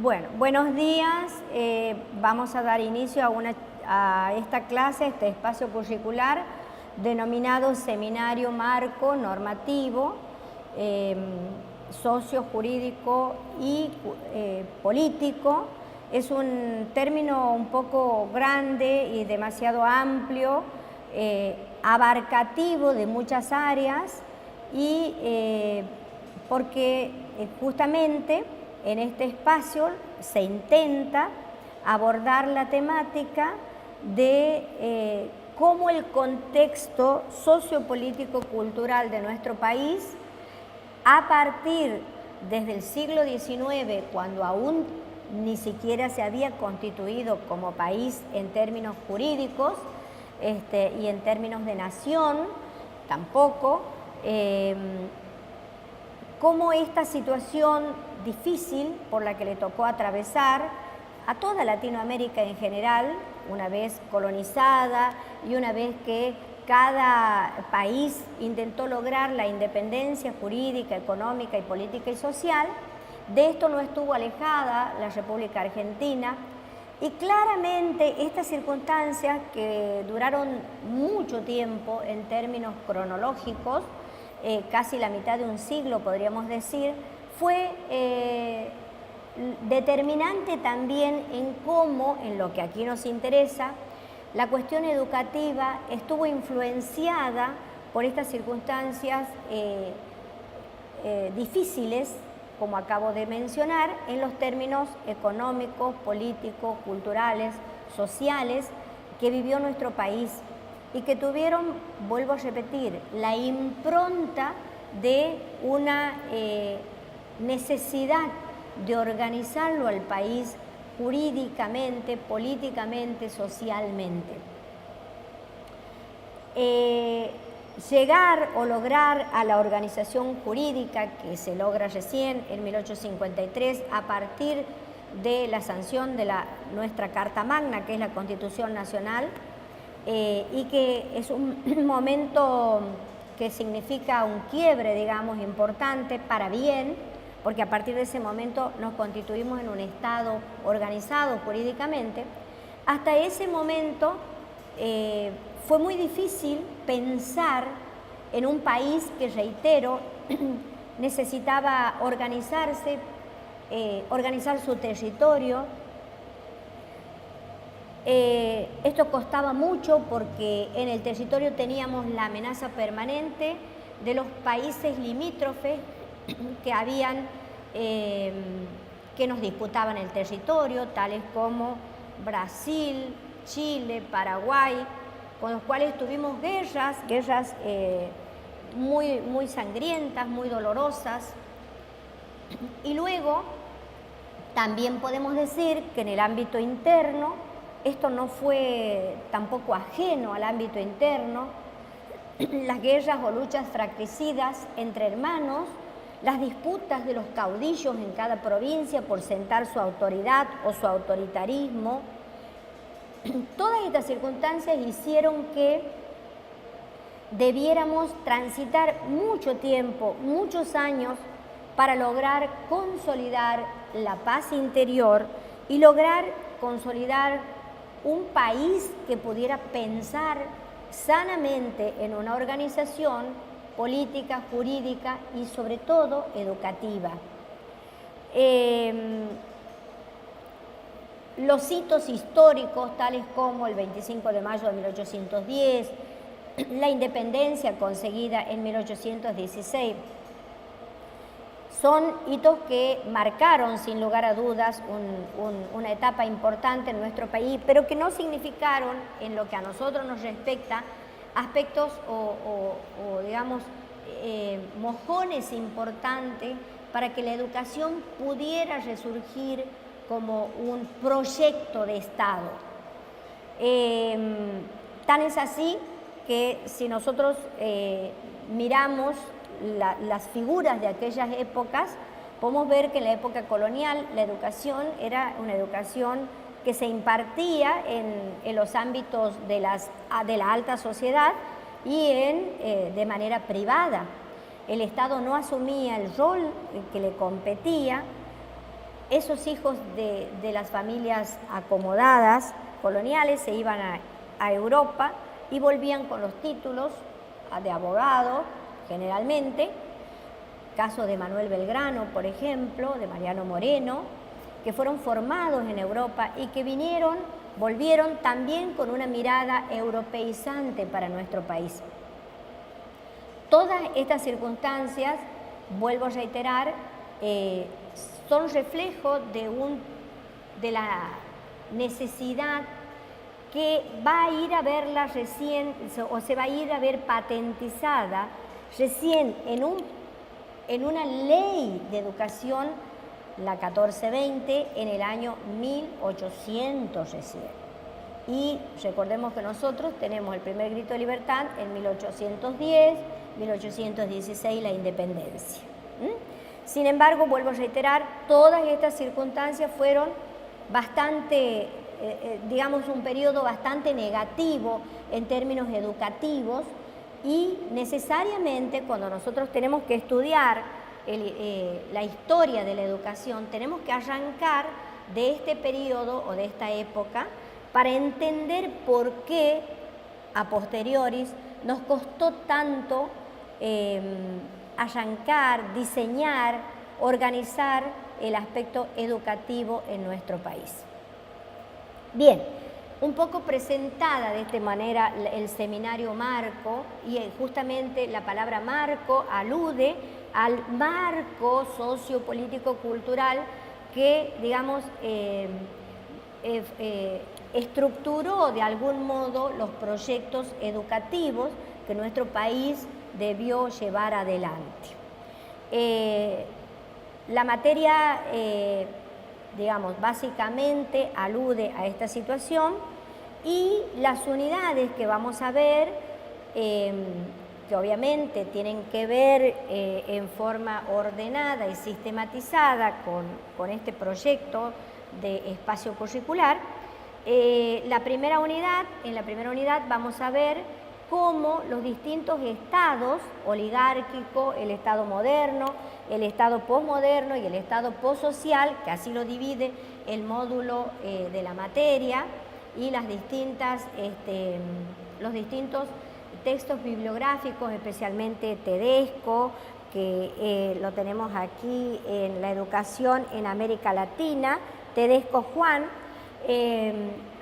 Bueno, buenos días. Vamos a dar inicio a esta clase, este espacio curricular denominado Seminario Marco Normativo, Socio-Jurídico y Político. Es un término un poco grande y demasiado amplio, abarcativo de muchas áreas y porque justamente en este espacio se intenta abordar la temática de cómo el contexto sociopolítico-cultural de nuestro país, a partir desde el siglo XIX, cuando aún ni siquiera se había constituido como país en términos jurídicos y en términos de nación, tampoco, cómo esta situación difícil por la que le tocó atravesar a toda Latinoamérica en general, una vez colonizada y una vez que cada país intentó lograr la independencia jurídica, económica y política y social, de esto no estuvo alejada la República Argentina. Y claramente estas circunstancias, que duraron mucho tiempo en términos cronológicos, casi la mitad de un siglo podríamos decir, fue determinante también en cómo, en lo que aquí nos interesa, la cuestión educativa estuvo influenciada por estas circunstancias difíciles, como acabo de mencionar, en los términos económicos, políticos, culturales, sociales que vivió nuestro país y que tuvieron, vuelvo a repetir, la impronta de una necesidad de organizarlo al país jurídicamente, políticamente, socialmente. Llegar o lograr a la organización jurídica que se logra recién en 1853 a partir de la sanción de nuestra Carta Magna, que es la Constitución Nacional, y que es un momento que significa un quiebre, digamos, importante para bien, porque a partir de ese momento nos constituimos en un Estado organizado jurídicamente. Hasta ese momento fue muy difícil pensar en un país que, reitero, necesitaba organizarse, organizar su territorio. Esto costaba mucho porque en el territorio teníamos la amenaza permanente de los países limítrofes que nos disputaban el territorio, tales como Brasil, Chile, Paraguay, con los cuales tuvimos guerras muy sangrientas, muy dolorosas. Y luego también podemos decir que en el ámbito interno, esto no fue tampoco ajeno al ámbito interno, las guerras o luchas fratricidas entre hermanos, las disputas de los caudillos en cada provincia por sentar su autoridad o su autoritarismo. Todas estas circunstancias hicieron que debiéramos transitar mucho tiempo, muchos años, para lograr consolidar la paz interior y lograr consolidar un país que pudiera pensar sanamente en una organización política, jurídica y sobre todo educativa. Los hitos históricos, tales como el 25 de mayo de 1810, la independencia conseguida en 1816, son hitos que marcaron sin lugar a dudas una etapa importante en nuestro país, pero que no significaron, en lo que a nosotros nos respecta, aspectos o digamos, mojones importantes para que la educación pudiera resurgir como un proyecto de Estado. Tan es así que si nosotros miramos las figuras de aquellas épocas, podemos ver que en la época colonial la educación era una educación que se impartía en los ámbitos de la alta sociedad y de manera privada. El Estado no asumía el rol que le competía esos hijos de las familias acomodadas, coloniales, se iban a Europa y volvían con los títulos de abogado, generalmente, caso de Manuel Belgrano, por ejemplo, de Mariano Moreno, que fueron formados en Europa y que volvieron también con una mirada europeizante para nuestro país. Todas estas circunstancias, vuelvo a reiterar, son reflejo de la necesidad que va a ir a verla recién, o se va a ir a ver patentizada recién en una ley de educación, la 1420, en el año 1800 recién. Y recordemos que nosotros tenemos el primer grito de libertad en 1810, 1816 la independencia. Sin embargo, vuelvo a reiterar, todas estas circunstancias fueron bastante, digamos, un periodo bastante negativo en términos educativos, y necesariamente cuando nosotros tenemos que estudiar la historia de la educación, tenemos que arrancar de este periodo o de esta época para entender por qué a posteriori nos costó tanto arrancar, diseñar, organizar el aspecto educativo en nuestro país. Bien, un poco presentada de esta manera el seminario marco, y justamente la palabra marco alude al marco sociopolítico-cultural que, digamos, estructuró de algún modo los proyectos educativos que nuestro país debió llevar adelante. La materia, digamos, básicamente alude a esta situación, y las unidades que vamos a ver, que obviamente tienen que ver en forma ordenada y sistematizada con este proyecto de espacio curricular. En la primera unidad vamos a ver cómo los distintos estados, oligárquico, el estado moderno, el estado posmoderno y el estado possocial, que así lo divide el módulo de la materia, y los distintos textos bibliográficos, especialmente Tedesco, que lo tenemos aquí en la educación en América Latina, Tedesco Juan,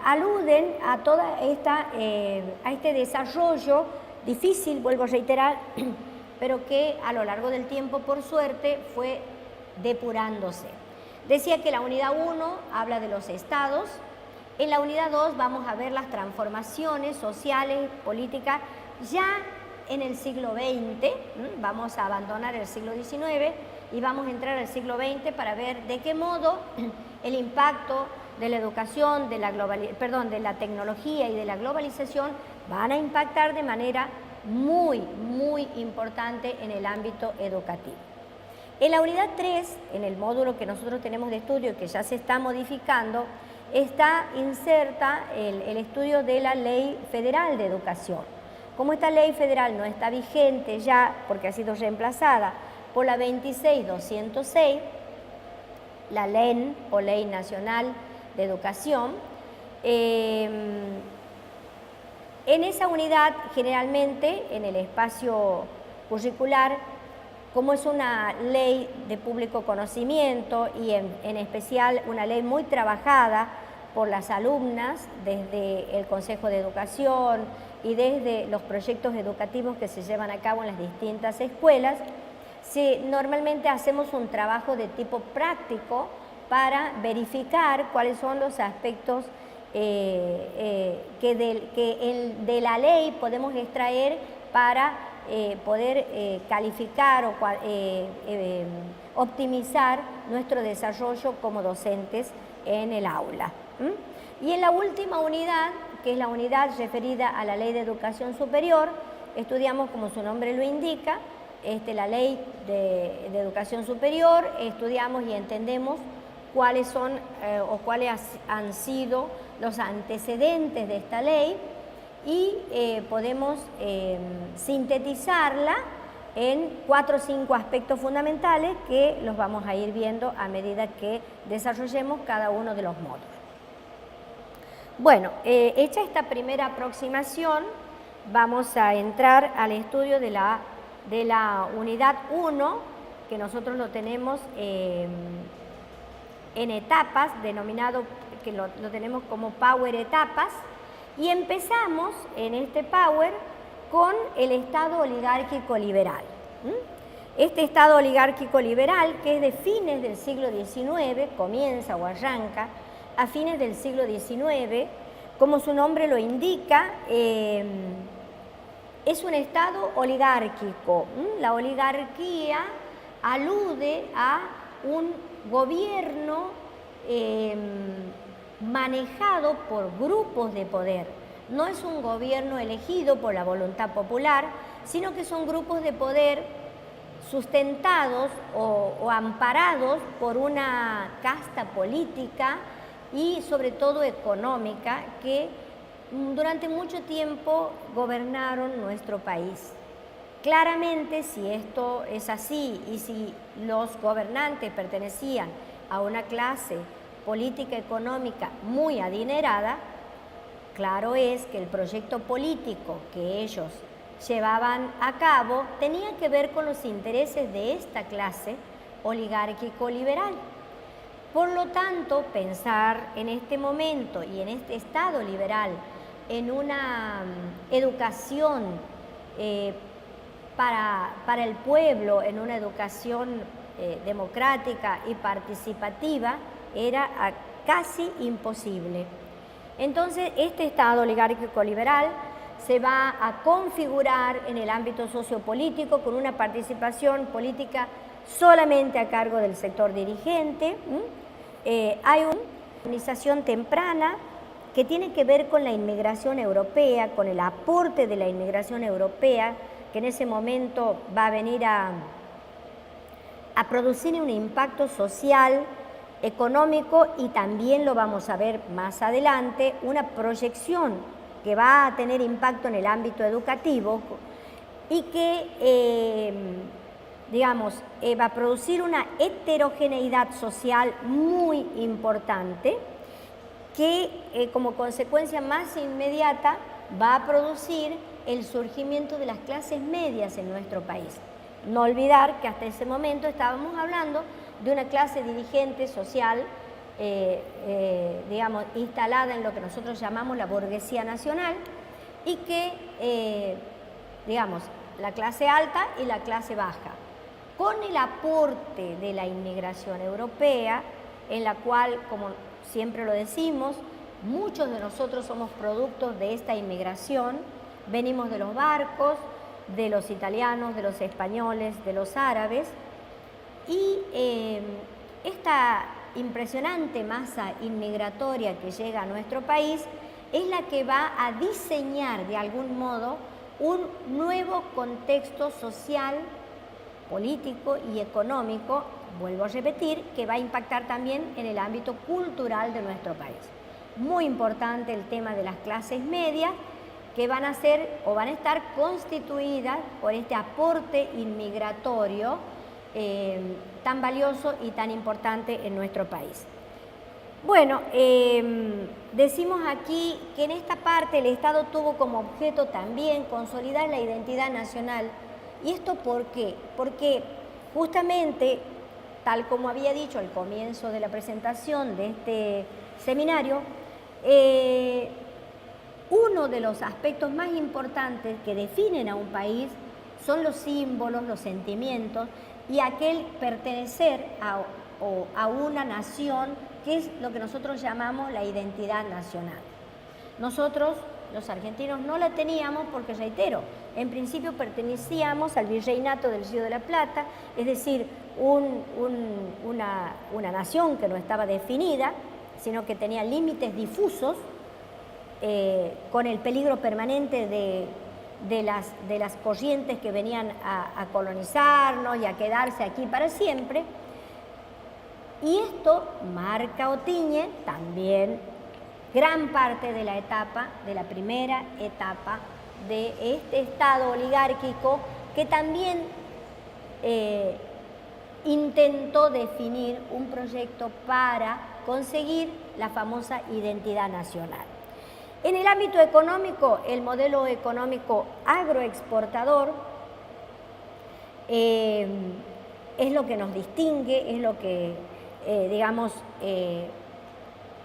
aluden a toda a este desarrollo difícil, vuelvo a reiterar, pero que a lo largo del tiempo, por suerte, fue depurándose. Decía que la unidad 1 habla de los estados. En la unidad 2 vamos a ver las transformaciones sociales, políticas, ya en el siglo XX. Vamos a abandonar el siglo XIX y vamos a entrar al siglo XX para ver de qué modo el impacto de la educación, de la tecnología y de la globalización van a impactar de manera muy, muy importante en el ámbito educativo. En la unidad 3, en el módulo que nosotros tenemos de estudio y que ya se está modificando, está inserta el estudio de la Ley Federal de Educación. Como esta ley federal no está vigente ya porque ha sido reemplazada por la 26206, la LEN o Ley Nacional de Educación, en esa unidad generalmente en el espacio curricular, como es una ley de público conocimiento y en especial una ley muy trabajada por las alumnas desde el Consejo de Educación y desde los proyectos educativos que se llevan a cabo en las distintas escuelas, normalmente hacemos un trabajo de tipo práctico para verificar cuáles son los aspectos que de la ley podemos extraer para poder calificar o optimizar nuestro desarrollo como docentes en el aula. Y en la última unidad, que es la unidad referida a la Ley de Educación Superior, estudiamos, como su nombre lo indica, la Ley de Educación Superior, estudiamos y entendemos cuáles son o cuáles han sido los antecedentes de esta ley y podemos sintetizarla en 4 o 5 aspectos fundamentales que los vamos a ir viendo a medida que desarrollemos cada uno de los módulos. Bueno, hecha esta primera aproximación, vamos a entrar al estudio de la unidad 1, que nosotros lo tenemos en etapas, denominado, que lo tenemos como Power Etapas, y empezamos en este Power con el Estado oligárquico liberal. Este Estado oligárquico liberal, que es de fines del siglo XIX, comienza o arranca a fines del siglo XIX, como su nombre lo indica, es un Estado oligárquico. La oligarquía alude a un gobierno manejado por grupos de poder. No es un gobierno elegido por la voluntad popular, sino que son grupos de poder sustentados o amparados por una casta política y sobre todo económica que durante mucho tiempo gobernaron nuestro país. Claramente, si esto es así y si los gobernantes pertenecían a una clase política económica muy adinerada, claro es que el proyecto político que ellos llevaban a cabo tenía que ver con los intereses de esta clase oligárquico-liberal. Por lo tanto, pensar en este momento y en este Estado liberal en una educación para el pueblo, en una educación democrática y participativa, era casi imposible. Entonces, este Estado oligárquico liberal se va a configurar en el ámbito sociopolítico con una participación política solamente a cargo del sector dirigente. Hay una organización temprana que tiene que ver con la inmigración europea, con el aporte de la inmigración europea, que en ese momento va a venir a producir un impacto social, económico, y también lo vamos a ver más adelante, una proyección que va a tener impacto en el ámbito educativo y que, va a producir una heterogeneidad social muy importante que como consecuencia más inmediata va a producir el surgimiento de las clases medias en nuestro país. No olvidar que hasta ese momento estábamos hablando de una clase dirigente social, instalada en lo que nosotros llamamos la burguesía nacional, y que, la clase alta y la clase baja, con el aporte de la inmigración europea, en la cual, como siempre lo decimos, muchos de nosotros somos productos de esta inmigración, venimos de los barcos, de los italianos, de los españoles, de los árabes, y esta impresionante masa inmigratoria que llega a nuestro país es la que va a diseñar de algún modo un nuevo contexto social, político y económico, vuelvo a repetir, que va a impactar también en el ámbito cultural de nuestro país. Muy importante el tema de las clases medias, que van a ser o van a estar constituidas por este aporte inmigratorio tan valioso y tan importante en nuestro país. Bueno, decimos aquí que en esta parte el Estado tuvo como objeto también consolidar la identidad nacional. ¿Y esto por qué? Porque justamente, tal como había dicho al comienzo de la presentación de este seminario, uno de los aspectos más importantes que definen a un país son los símbolos, los sentimientos y aquel pertenecer a una nación, que es lo que nosotros llamamos la identidad nacional. Nosotros, los argentinos, no la teníamos porque, reitero, en principio pertenecíamos al virreinato del Río de la Plata, es decir, una nación que no estaba definida, sino que tenía límites difusos, con el peligro permanente de las corrientes que venían a colonizarnos y a quedarse aquí para siempre. Y esto marca o tiñe también gran parte de la etapa, de la primera etapa de este Estado oligárquico, que también intentó definir un proyecto para conseguir la famosa identidad nacional. En el ámbito económico, el modelo económico agroexportador es lo que nos distingue, es lo que,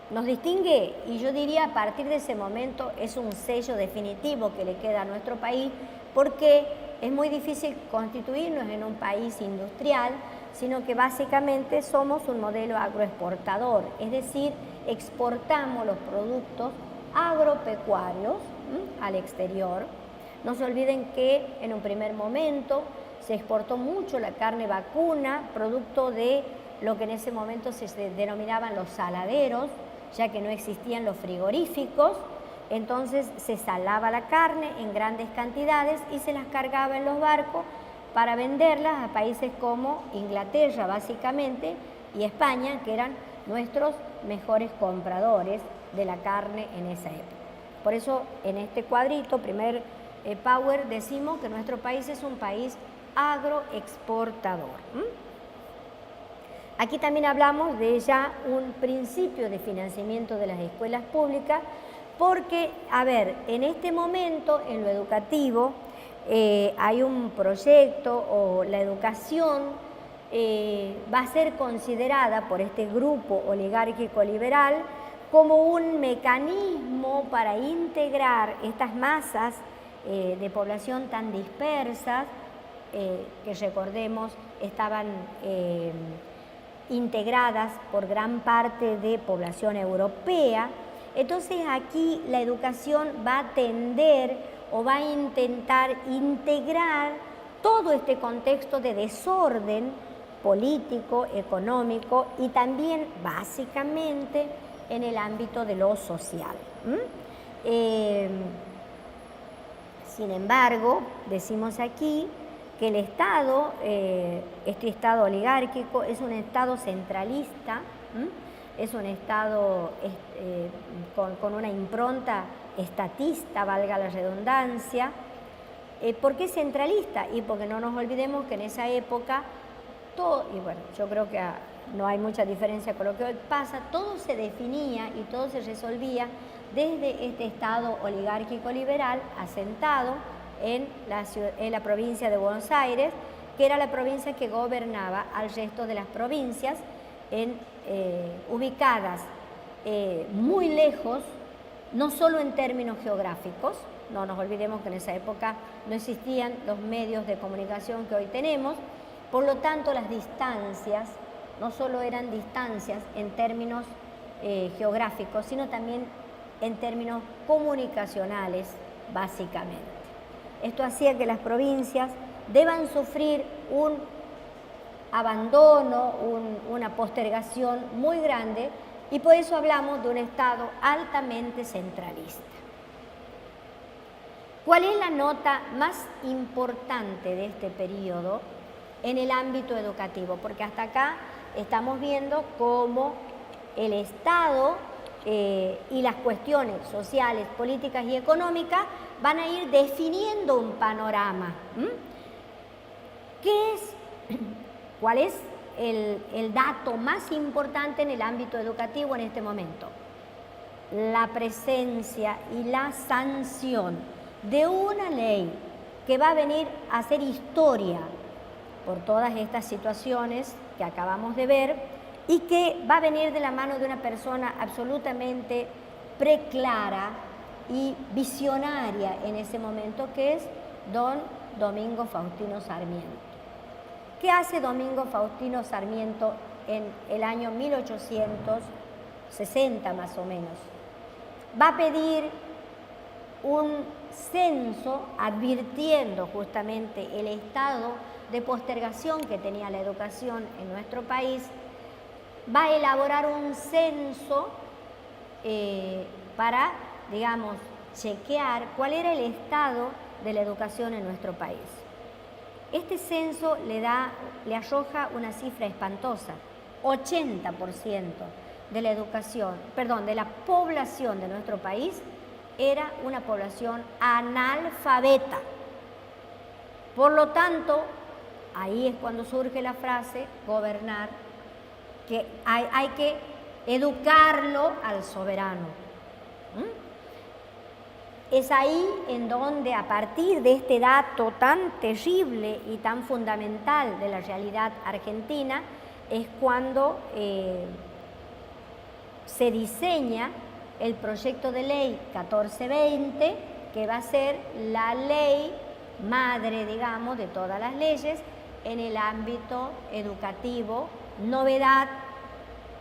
nos distingue, y yo diría a partir de ese momento es un sello definitivo que le queda a nuestro país, porque es muy difícil constituirnos en un país industrial, sino que básicamente somos un modelo agroexportador, es decir, exportamos los productos agropecuarios al exterior. No se olviden que en un primer momento se exportó mucho la carne vacuna, producto de lo que en ese momento se denominaban los saladeros, ya que no existían los frigoríficos. Entonces se salaba la carne en grandes cantidades y se las cargaba en los barcos para venderlas a países como Inglaterra básicamente y España, que eran nuestros mejores compradores de la carne en esa época. Por eso en este cuadrito, primer power, decimos que nuestro país es un país agroexportador. Aquí también hablamos de ya un principio de financiamiento de las escuelas públicas, porque, a ver, en este momento, en lo educativo, hay un proyecto o la educación va a ser considerada por este grupo oligárquico liberal como un mecanismo para integrar estas masas de población tan dispersas, que recordemos estaban integradas por gran parte de población europea. Entonces aquí la educación va a tender o va a intentar integrar todo este contexto de desorden político, económico y también básicamente en el ámbito de lo social. Sin embargo, decimos aquí que el Estado, este Estado oligárquico, es un Estado centralista, es un Estado con una impronta estatista, valga la redundancia. ¿Por qué centralista? Y porque no nos olvidemos que en esa época todo, y bueno, yo creo que no hay mucha diferencia con lo que hoy pasa, todo se definía y todo se resolvía desde este Estado oligárquico liberal asentado en la provincia de Buenos Aires, que era la provincia que gobernaba al resto de las provincias ubicadas muy lejos, no solo en términos geográficos. No nos olvidemos que en esa época no existían los medios de comunicación que hoy tenemos, por lo tanto las distancias no solo eran distancias en términos geográficos, sino también en términos comunicacionales, básicamente. Esto hacía que las provincias deban sufrir un abandono, una postergación muy grande, y por eso hablamos de un Estado altamente centralista. ¿Cuál es la nota más importante de este periodo en el ámbito educativo? Porque hasta acá estamos viendo cómo el Estado y las cuestiones sociales, políticas y económicas van a ir definiendo un panorama. ¿Cuál es el dato más importante en el ámbito educativo en este momento? La presencia y la sanción de una ley que va a venir a hacer historia por todas estas situaciones que acabamos de ver y que va a venir de la mano de una persona absolutamente preclara y visionaria en ese momento, que es don Domingo Faustino Sarmiento. ¿Qué hace Domingo Faustino Sarmiento en el año 1860 más o menos? Va a pedir un censo advirtiendo justamente el estado de postergación que tenía la educación en nuestro país. Va a elaborar un censo para, digamos, chequear cuál era el estado de la educación en nuestro país. Este censo le arroja una cifra espantosa: 80% de la de la población de nuestro país era una población analfabeta. Por lo tanto, ahí es cuando surge la frase gobernar, que hay que educarlo al soberano. Es ahí en donde, a partir de este dato tan terrible y tan fundamental de la realidad argentina, es cuando se diseña el proyecto de ley 1420, que va a ser la ley madre, digamos, de todas las leyes en el ámbito educativo, novedad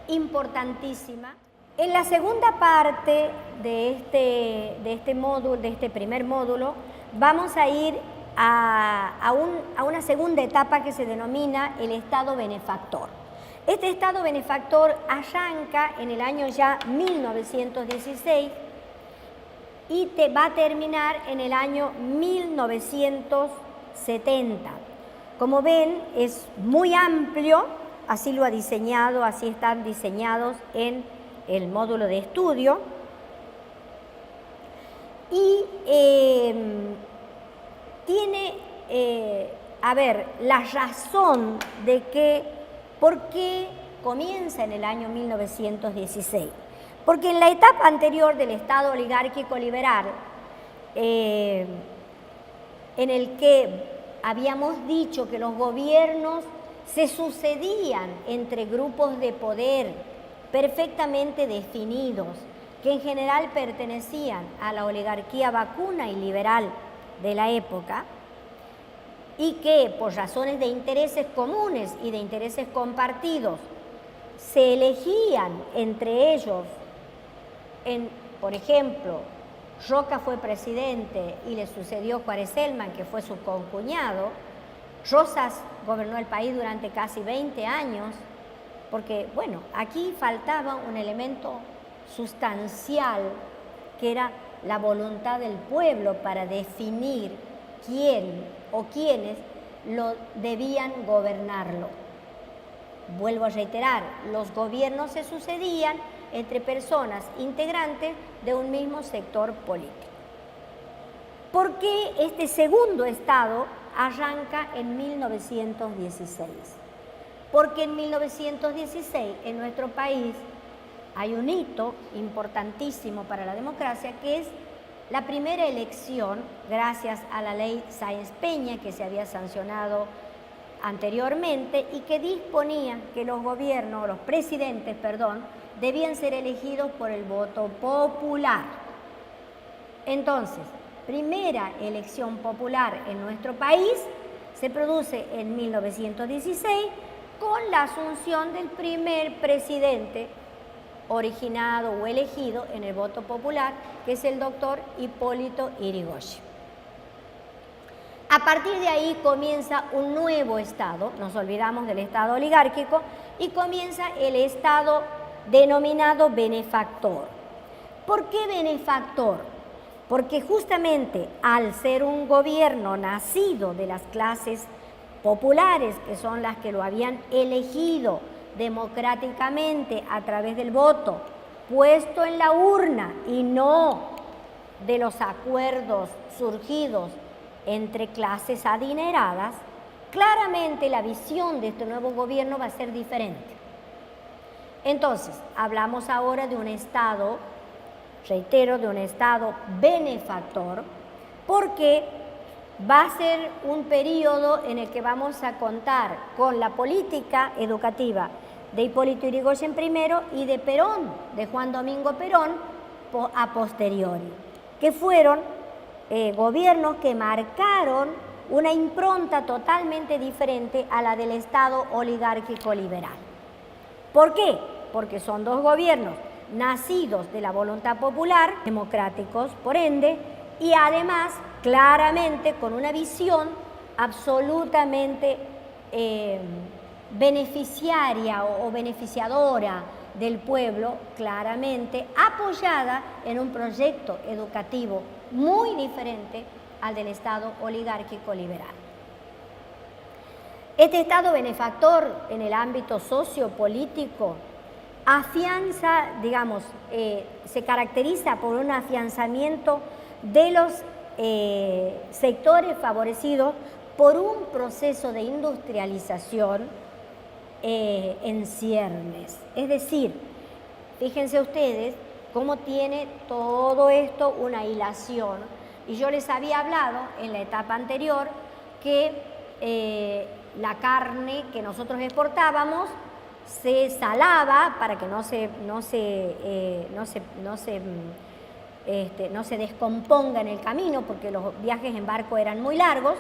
importantísima. En la segunda parte de este módulo, de este primer módulo, vamos a ir a una segunda etapa que se denomina el Estado benefactor. Este Estado benefactor arranca en el año ya 1916 y va a terminar en el año 1970. Como ven, es muy amplio, así lo ha diseñado, así están diseñados en el módulo de estudio, y tiene, la razón de que, ¿por qué comienza en el año 1916? Porque en la etapa anterior del Estado oligárquico liberal, en el que habíamos dicho que los gobiernos se sucedían entre grupos de poder perfectamente definidos, que en general pertenecían a la oligarquía vacuna y liberal de la época, y que por razones de intereses comunes y de intereses compartidos se elegían entre ellos, por ejemplo, Roca fue presidente y le sucedió Juárez Celman, que fue su concuñado. Rosas gobernó el país durante casi 20 años, porque, bueno, aquí faltaba un elemento sustancial, que era la voluntad del pueblo para definir quién o quiénes debían gobernarlo. Vuelvo a reiterar, los gobiernos se sucedían entre personas integrantes de un mismo sector político. ¿Por qué este segundo Estado arranca en 1916? Porque en 1916 en nuestro país hay un hito importantísimo para la democracia, que es la primera elección, gracias a la ley Sáenz-Peña, que se había sancionado anteriormente y que disponía que los presidentes, debían ser elegidos por el voto popular. Entonces, primera elección popular en nuestro país se produce en 1916 con la asunción del primer presidente originado o elegido en el voto popular, que es el doctor Hipólito Yrigoyen. A partir de ahí comienza un nuevo Estado, nos olvidamos del Estado oligárquico, y comienza el Estado denominado benefactor. ¿Por qué benefactor? Porque justamente al ser un gobierno nacido de las clases populares, que son las que lo habían elegido democráticamente a través del voto, puesto en la urna, y no de los acuerdos surgidos entre clases adineradas, claramente la visión de este nuevo gobierno va a ser diferente. Entonces, hablamos ahora de un Estado, reitero, de un Estado benefactor, porque va a ser un periodo en el que vamos a contar con la política educativa de Hipólito Yrigoyen primero y de Perón, de Juan Domingo Perón, a posteriori, que fueron gobiernos que marcaron una impronta totalmente diferente a la del Estado oligárquico liberal. ¿Por qué? Porque son dos gobiernos nacidos de la voluntad popular, democráticos por ende, y además claramente con una visión absolutamente beneficiaria o beneficiadora del pueblo, claramente apoyada en un proyecto educativo muy diferente al del Estado oligárquico liberal. Este Estado benefactor en el ámbito sociopolítico afianza, digamos, se caracteriza por un afianzamiento de los sectores favorecidos por un proceso de industrialización en ciernes. Es decir, fíjense ustedes cómo tiene todo esto una hilación. Y yo les había hablado en la etapa anterior que la carne que nosotros exportábamos se salaba para que no se descomponga en el camino, porque los viajes en barco eran muy largos.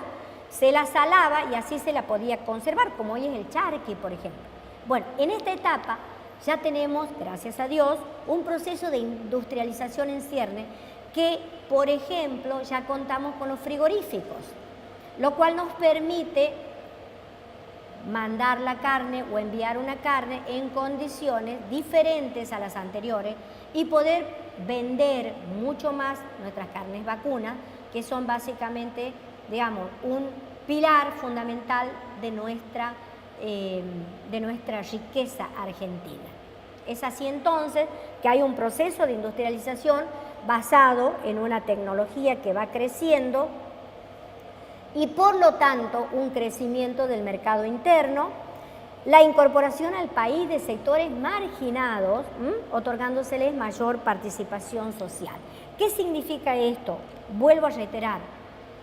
Se la salaba y así se la podía conservar, como hoy es el charqui, por ejemplo. Bueno, en esta etapa ya tenemos, gracias a Dios, un proceso de industrialización en cierne que, por ejemplo, ya contamos con los frigoríficos, lo cual nos permite mandar la carne o enviar una carne en condiciones diferentes a las anteriores y poder vender mucho más nuestras carnes vacunas, que son básicamente, digamos, un pilar fundamental de nuestra riqueza argentina. Es así entonces que hay un proceso de industrialización basado en una tecnología que va creciendo y por lo tanto un crecimiento del mercado interno, la incorporación al país de sectores marginados, otorgándoseles mayor participación social. ¿Qué significa esto? Vuelvo a reiterar,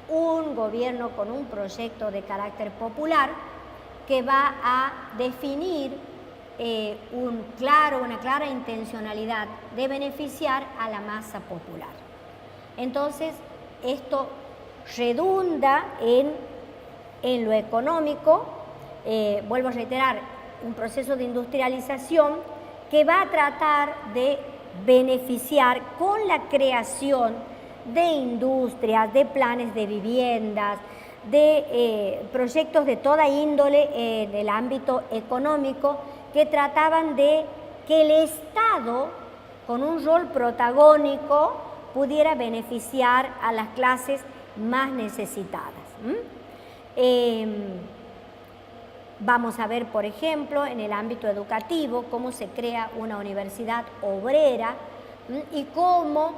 un gobierno con un proyecto de carácter popular que va a definir una clara intencionalidad de beneficiar a la masa popular. Entonces, esto redunda en lo económico, vuelvo a reiterar, un proceso de industrialización que va a tratar de beneficiar con la creación de industrias, de planes de viviendas, de proyectos de toda índole en el ámbito económico que trataban de que el Estado, con un rol protagónico, pudiera beneficiar a las clases más necesitadas. Vamos a ver, por ejemplo, en el ámbito educativo, cómo se crea una universidad obrera y cómo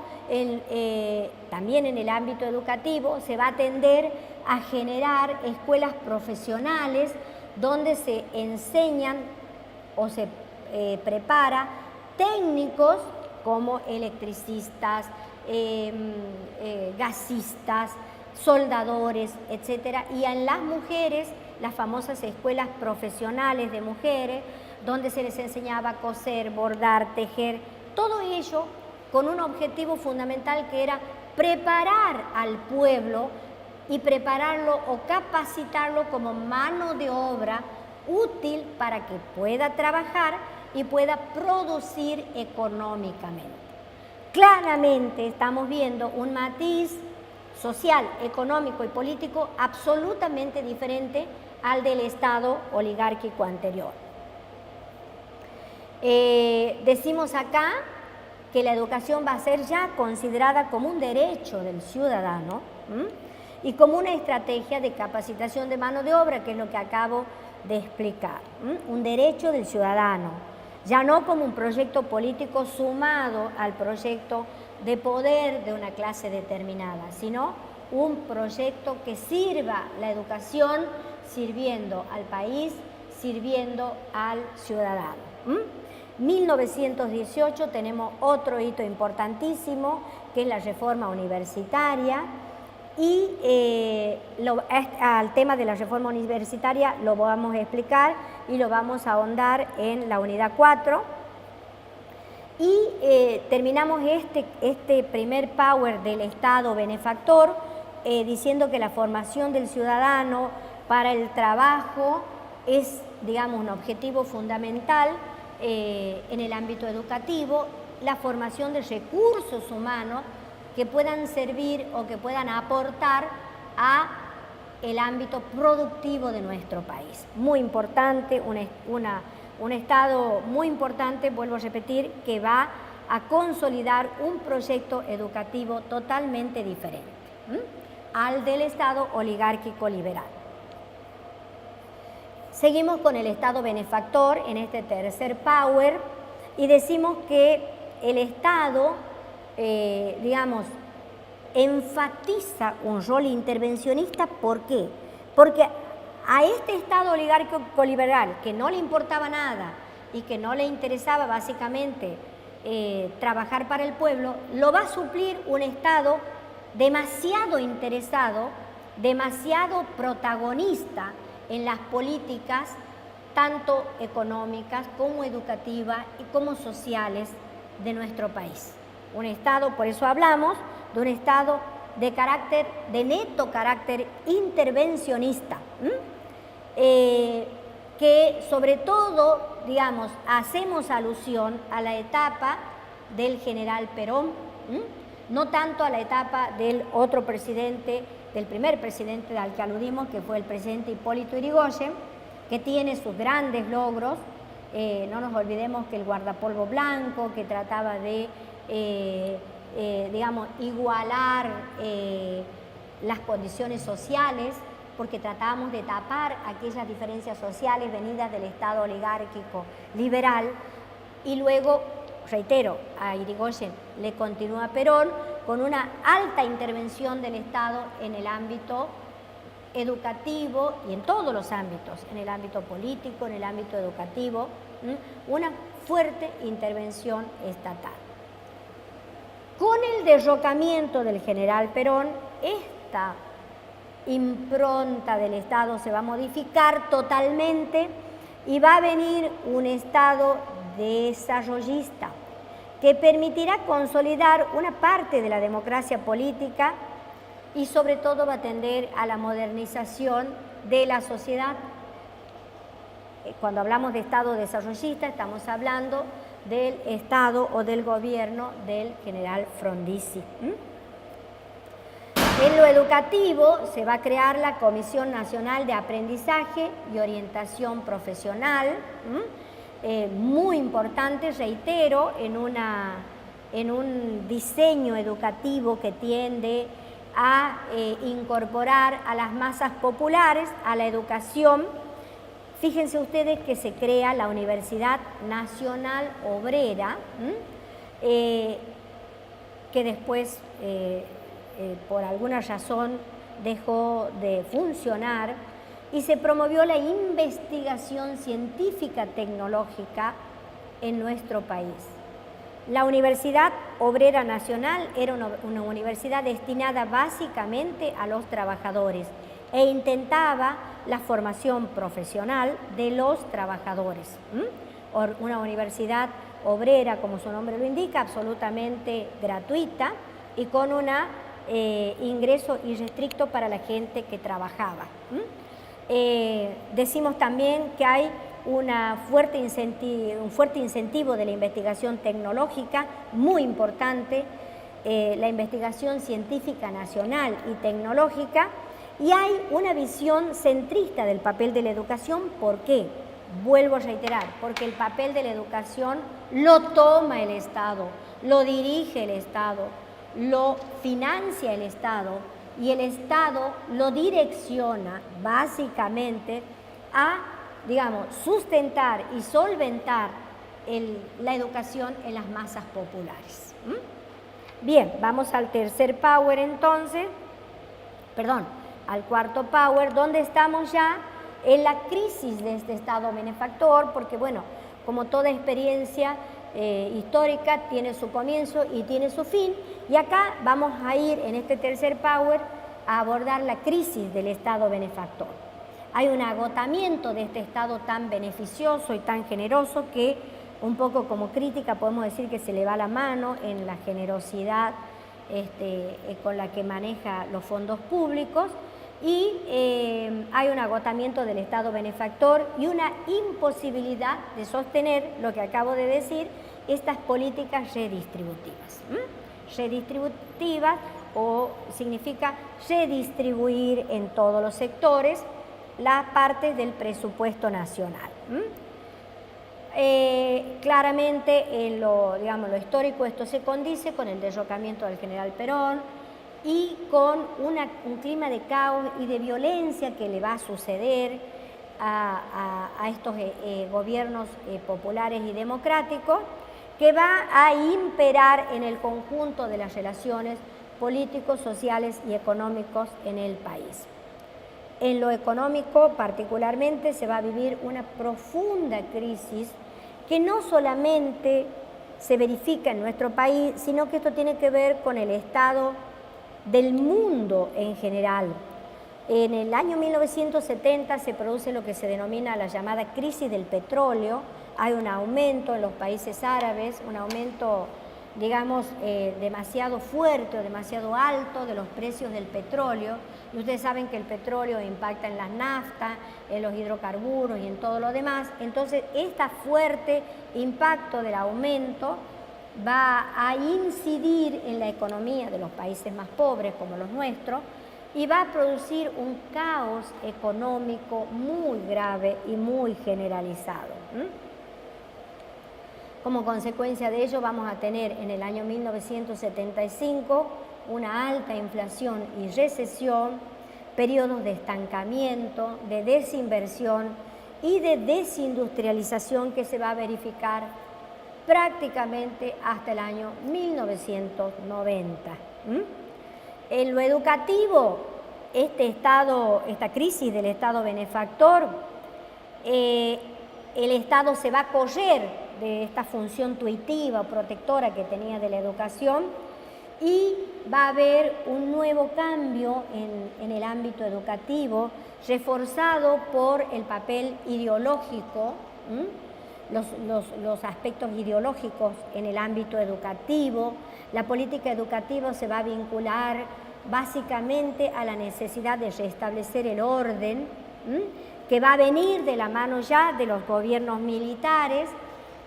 también en el ámbito educativo se va a tender a generar escuelas profesionales donde se enseñan o se prepara técnicos como electricistas, gasistas, soldadores, etcétera, y en las mujeres, las famosas escuelas profesionales de mujeres, donde se les enseñaba a coser, bordar, tejer, todo ello con un objetivo fundamental que era preparar al pueblo y prepararlo o capacitarlo como mano de obra útil para que pueda trabajar y pueda producir económicamente. Claramente estamos viendo un matiz social, económico y político absolutamente diferente al del Estado oligárquico anterior. Decimos acá que la educación va a ser ya considerada como un derecho del ciudadano y como una estrategia de capacitación de mano de obra, que es lo que acabo de explicar, un derecho del ciudadano, ya no como un proyecto político sumado al proyecto de poder de una clase determinada, sino un proyecto que sirva la educación sirviendo al país, sirviendo al ciudadano. 1918 tenemos otro hito importantísimo, que es la reforma universitaria, y al tema de la reforma universitaria lo vamos a explicar y lo vamos a ahondar en la unidad 4. Y terminamos este primer power del Estado benefactor diciendo que la formación del ciudadano para el trabajo es, digamos, un objetivo fundamental en el ámbito educativo, la formación de recursos humanos que puedan servir o que puedan aportar a el ámbito productivo de nuestro país. Muy importante, un Estado muy importante, vuelvo a repetir, que va a consolidar un proyecto educativo totalmente diferente al del Estado oligárquico liberal. Seguimos con el Estado benefactor en este tercer power y decimos que el Estado, digamos, enfatiza un rol intervencionista. ¿Por qué? Porque a este Estado oligárquico liberal, que no le importaba nada y que no le interesaba básicamente trabajar para el pueblo, lo va a suplir un Estado demasiado interesado, demasiado protagonista en las políticas tanto económicas como educativas y como sociales de nuestro país. Un Estado, por eso hablamos de un Estado de neto carácter intervencionista, que sobre todo, digamos, hacemos alusión a la etapa del general Perón, no tanto a la etapa del otro presidente, del primer presidente al que aludimos, que fue el presidente Hipólito Yrigoyen, que tiene sus grandes logros. No nos olvidemos que el guardapolvo blanco, que trataba de, digamos, igualar las condiciones sociales, porque tratábamos de tapar aquellas diferencias sociales venidas del Estado oligárquico liberal, y luego, reitero, a Yrigoyen le continúa Perón con una alta intervención del Estado en el ámbito educativo y en todos los ámbitos, en el ámbito político, en el ámbito educativo, una fuerte intervención estatal. Con el derrocamiento del general Perón, esta impronta del Estado se va a modificar totalmente y va a venir un Estado desarrollista que permitirá consolidar una parte de la democracia política y sobre todo va a tender a la modernización de la sociedad. Cuando hablamos de Estado desarrollista estamos hablando del Estado o del gobierno del general Frondizi. En lo educativo se va a crear la Comisión Nacional de Aprendizaje y Orientación Profesional, muy importante, reitero, en un diseño educativo que tiende a incorporar a las masas populares a la educación. Fíjense ustedes que se crea la Universidad Nacional Obrera, que después por alguna razón dejó de funcionar, y se promovió la investigación científica tecnológica en nuestro país. La Universidad Obrera Nacional era una universidad destinada básicamente a los trabajadores e intentaba la formación profesional de los trabajadores. Una universidad obrera, como su nombre lo indica, absolutamente gratuita y con un ingreso irrestricto para la gente que trabajaba. Decimos también que hay un fuerte incentivo de la investigación tecnológica, muy importante, la investigación científica nacional y tecnológica, y hay una visión centrista del papel de la educación. ¿Por qué? Vuelvo a reiterar, porque el papel de la educación lo toma el Estado, lo dirige el Estado, lo financia el Estado, y el Estado lo direcciona básicamente a, digamos, sustentar y solventar la educación en las masas populares. Bien, vamos al tercer power entonces, al cuarto power, donde estamos ya en la crisis de este Estado benefactor, porque bueno, como toda experiencia histórica tiene su comienzo y tiene su fin, y acá vamos a ir en este tercer power a abordar la crisis del Estado benefactor. Hay un agotamiento de este Estado tan beneficioso y tan generoso que un poco como crítica podemos decir que se le va la mano en la generosidad con la que maneja los fondos públicos, y hay un agotamiento del Estado benefactor y una imposibilidad de sostener, lo que acabo de decir, estas políticas redistributivas. Redistributivas significa redistribuir en todos los sectores las partes del presupuesto nacional. Claramente en lo histórico esto se condice con el derrocamiento del general Perón y con un clima de caos y de violencia que le va a suceder a estos gobiernos populares y democráticos, que va a imperar en el conjunto de las relaciones políticos, sociales y económicos en el país. En lo económico, particularmente, se va a vivir una profunda crisis que no solamente se verifica en nuestro país, sino que esto tiene que ver con el estado del mundo en general. En el año 1970 se produce lo que se denomina la llamada crisis del petróleo. Hay un aumento en los países árabes, un aumento, digamos, demasiado fuerte o demasiado alto de los precios del petróleo. Y ustedes saben que el petróleo impacta en las naftas, en los hidrocarburos y en todo lo demás. Entonces, este fuerte impacto del aumento va a incidir en la economía de los países más pobres como los nuestros y va a producir un caos económico muy grave y muy generalizado. Como consecuencia de ello vamos a tener en el año 1975 una alta inflación y recesión, periodos de estancamiento, de desinversión y de desindustrialización que se va a verificar prácticamente hasta el año 1990. En lo educativo, esta crisis del Estado benefactor, el Estado se va a correr de esta función tuitiva o protectora que tenía de la educación y va a haber un nuevo cambio en el ámbito educativo, reforzado por el papel ideológico, los aspectos ideológicos en el ámbito educativo. La política educativa se va a vincular básicamente a la necesidad de restablecer el orden, que va a venir de la mano ya de los gobiernos militares,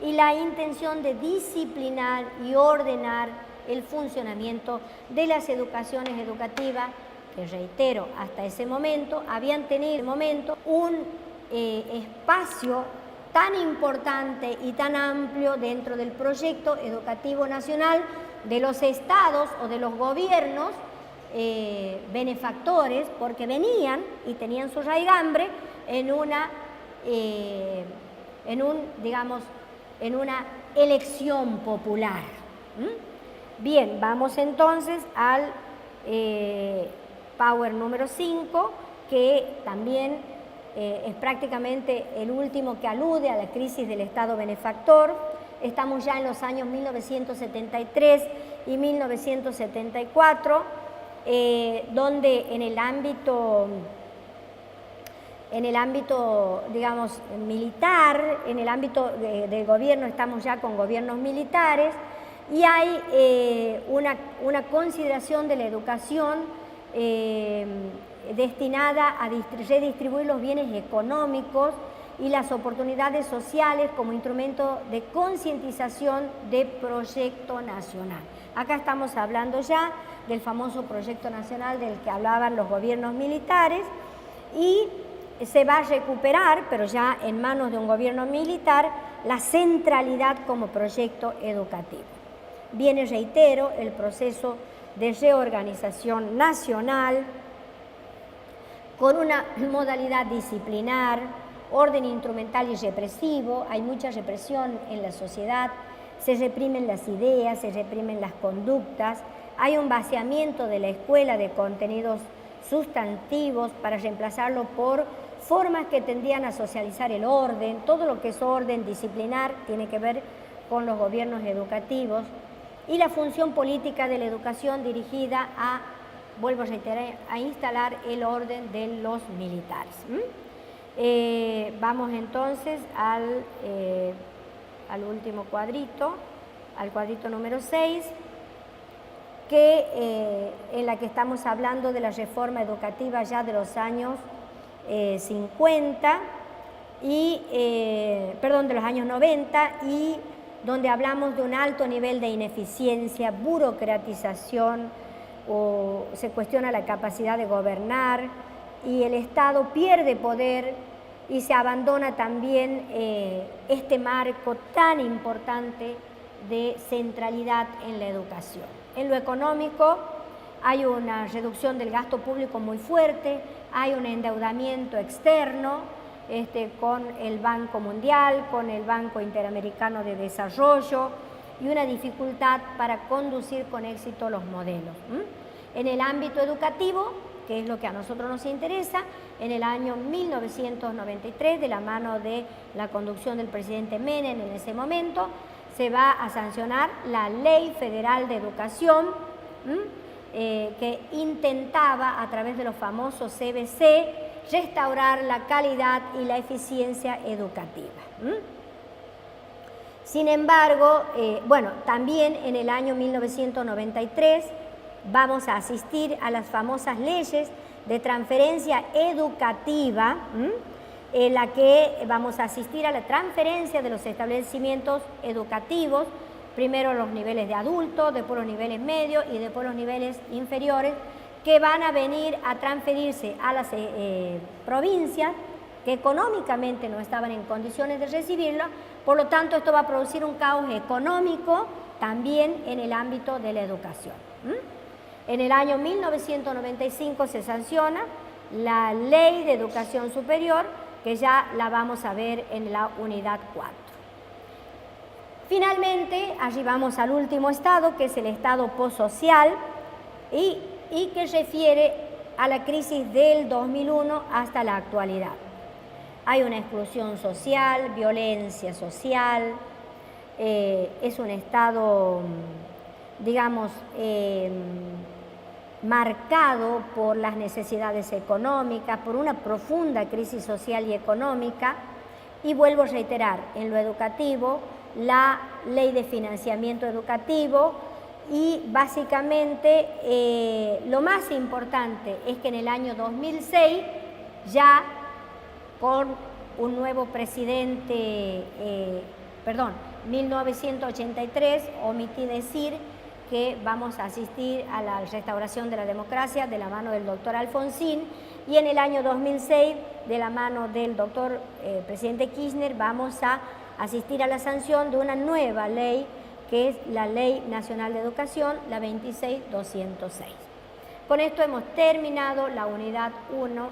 y la intención de disciplinar y ordenar el funcionamiento de las educaciones educativas, que reitero, hasta ese momento habían tenido un espacio tan importante y tan amplio dentro del proyecto educativo nacional de los estados o de los gobiernos benefactores, porque venían y tenían su raigambre en una elección popular. Bien, vamos entonces al Power número 5, que también es prácticamente el último que alude a la crisis del Estado benefactor. Estamos ya en los años 1973 y 1974, donde en el ámbito, digamos, militar, en el ámbito del gobierno estamos ya con gobiernos militares y hay una consideración de la educación destinada a redistribuir los bienes económicos y las oportunidades sociales como instrumento de concientización de proyecto nacional. Acá estamos hablando ya del famoso proyecto nacional del que hablaban los gobiernos militares y se va a recuperar, pero ya en manos de un gobierno militar, la centralidad como proyecto educativo. Viene, reitero, el proceso de reorganización nacional con una modalidad disciplinar, orden instrumental y represivo. Hay mucha represión en la sociedad, se reprimen las ideas, se reprimen las conductas, hay un vaciamiento de la escuela de contenidos sustantivos para reemplazarlo por formas que tendían a socializar el orden. Todo lo que es orden disciplinar tiene que ver con los gobiernos educativos y la función política de la educación dirigida a, vuelvo a reiterar, a instalar el orden de los militares. Vamos entonces al último cuadrito, al cuadrito número 6, en la que estamos hablando de la reforma educativa ya de los años 50 y, de los años 90, y donde hablamos de un alto nivel de ineficiencia, burocratización, o se cuestiona la capacidad de gobernar y el Estado pierde poder y se abandona también este marco tan importante de centralidad en la educación. En lo económico hay una reducción del gasto público muy fuerte, hay un endeudamiento externo con el Banco Mundial, con el Banco Interamericano de Desarrollo y una dificultad para conducir con éxito los modelos. En el ámbito educativo que es lo que a nosotros nos interesa, en el año 1993, de la mano de la conducción del presidente Menem en ese momento, se va a sancionar la Ley Federal de Educación, que intentaba, a través de los famosos CBC, restaurar la calidad y la eficiencia educativa. Sin embargo, bueno, también en el año 1993 vamos a asistir a las famosas leyes de transferencia educativa, en la que vamos a asistir a la transferencia de los establecimientos educativos, primero los niveles de adultos, después los niveles medios y después los niveles inferiores, que van a venir a transferirse a las provincias que económicamente no estaban en condiciones de recibirlo. Por lo tanto, esto va a producir un caos económico también en el ámbito de la educación. En el año 1995 se sanciona la Ley de Educación Superior, que ya la vamos a ver en la unidad 4. Finalmente, arribamos al último estado, que es el estado postsocial, y que refiere a la crisis del 2001 hasta la actualidad. Hay una exclusión social, violencia social, es un estado, digamos, marcado por las necesidades económicas, por una profunda crisis social y económica, y vuelvo a reiterar, en lo educativo, la ley de financiamiento educativo, y básicamente lo más importante es que en el año 2006, ya con un nuevo presidente, 1983, omití decir que vamos a asistir a la restauración de la democracia de la mano del doctor Alfonsín, y en el año 2006, de la mano del doctor presidente Kirchner, vamos a asistir a la sanción de una nueva ley, que es la Ley Nacional de Educación, la 26206. Con esto hemos terminado la unidad 1.